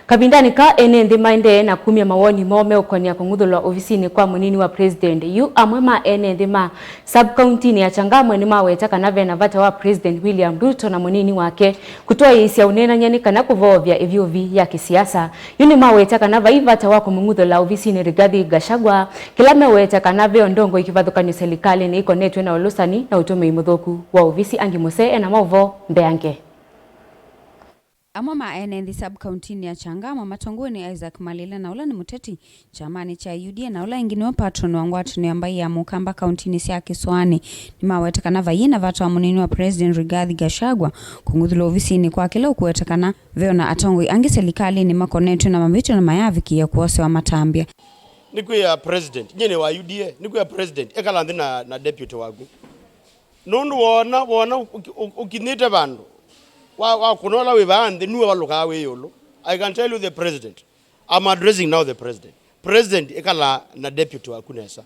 Kavindani ka Enenthi maendee na kumya mawoni mome ukonya kunguthulwa uvisini kwa munini wa president yu amwe ma Enenthi ma kauntini ya Changamwe nimaweta kana vena vata wa president William Ruto na munini wake kutwaisya unenania nikana kuvoovya ivyuvi ya kisiasa. Yu nimaweta kana vaivata wa kunguthulwa uvisini Rigathi Gachagua kila meweta kana veo ndongo ikivathukanyo serikali ni ikonetwe na ulusani na utume muthoku wa uvisi angimuse na mauvo mbeange. Amwe ma Enenthi kauntini ya Changamwe matongoni Isaac Malila na ula ni muteti chamani cha UDA na ula ingine wa patron wa ngwatini ambaye ya mukamba kauntini siya Kiswani nimawetekana vayina vata wa munini wa president Rigathi Gachagua kunguthulwa uvisini kwa kila ukuwetekana veo na atongoi angi serikali ni makonetu na mambito na mayaviki ya kuose wa matambia. Niku ya president nyene wa UDA niku ya president ekalanthi na deputy wagu nundu wona ukinite vandu wa kunola we bande nuwe waluka we yolo. I can tell you the president. I'm addressing now the president. President ekala na deputy wa kunesa.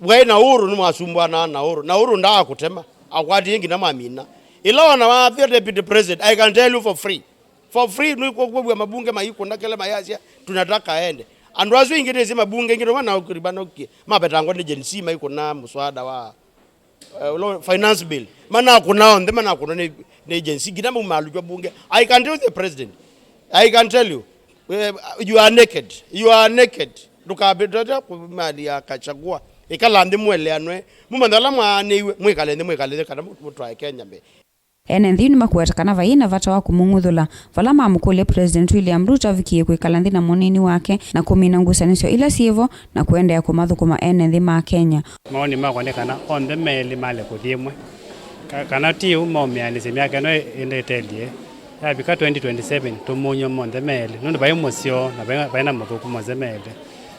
We na uru ni Musumbi na uru nda kutema akwati yengi na mamina. Ila na wa deputy president I can tell you for free. For free ni kwa mabunge maiko ndakele mayasia tunataka aende. Andwazo ingine zima bunge ingine wana ukiribana ukie. Mabetango ni jensi maiko na muswada wa finance bill. Mana kuna onde mana kuna ni agency gina mu malu bunge. I can tell the president. I can tell you you are naked. You are naked. Luka bedota ku mali ya Gachagua. Ikalande mwele anwe. Mumandala mwane mwekalende kana mutwa Kenya mbe. Enenthi ni makuwetekana vayina vata wa kumunguthula vala mamukule president William Ruto avikie kwikalandi na munini wake na Kumina Ngusanisyo ila sivo na Kwenda ya kumathukuma Enenthi ma Kenya. Mawoni makwonekana on the meli male kuthimwe kana tiu momianise myake no indetelie yabika 2027 tumunyo monde meli nundu bai musyo na baina muthuku moze meli.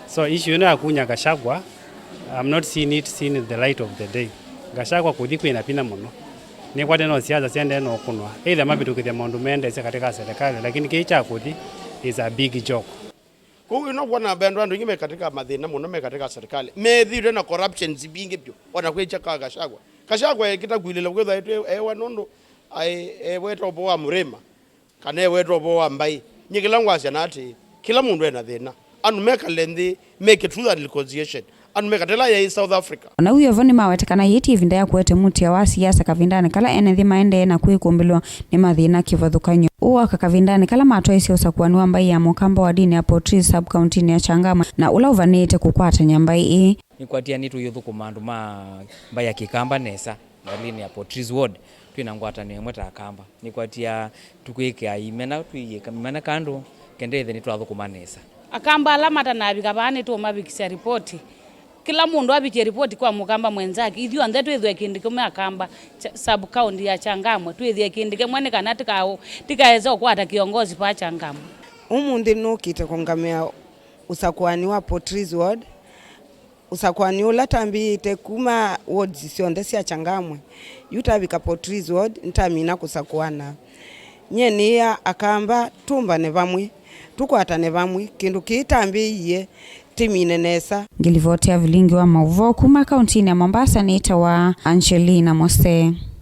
So issue na kunya Gachagua, I'm not seeing it in the light of the day. Gachagua kuthi kwina pina muno ni kwate no siasa siende no kunwa either mabitukithia maundu mendese katika serikali lakini kicha kuthi is a big joke. Kuwi no kuona bendo andu ngime katika mathina muno me katika serikali methire na corruption zibinge pyo wana kwicha ka Gachagua kitakwilila kwetha ewa nondo wetwa obo wa murema kana wetwa obo wa mbai nyikilangwa nati kila mundu ena thina anu meka lendi make it through that reconciliation anu meka tela ya South Africa na uyo voni mawetekana yiti ivinda ya kuete mutia wa siasa Kavindani kala Enenthi maendee na kuikumbilwa ni mathina kivathukanyo uwa Kavindani kala matwaisya usakuani wa mbai ya mukamba wa dini ya Portris kauntini ya Changamwe na ula uvanite kukwata nyambai ii ni kwatia nitu yuthuku mandu ma mbai ya kikamba nesa dalini ya Portris ward twina ngwata ni mweta akamba ni kwatia tukwike imena tuiye kamana kando kendethe ni twathuku manesa akamba alamata na abika bane tu mabikisya ripoti kila mundu abikie ripoti kwa mukamba mwenzake ithio ande twithwe kindike mwe akamba sub county ya Changamwe twithie kindike mwene kana tikaeza kwata kiongozi pa Changamwe umundi nukite kongamea usakwani wa Portris ward usakwani ulatambite kuma wards sionde sia Changamwe yutabika Portris ward ntamina kusakwana nyeni ya akamba tumba ne bamwe tukwata ne bamwe kindu kitambiye timine nesa. Ngilivotea vilingi wa mauvo kuma kauntini ya Mombasa ni itawa Angelina Mose.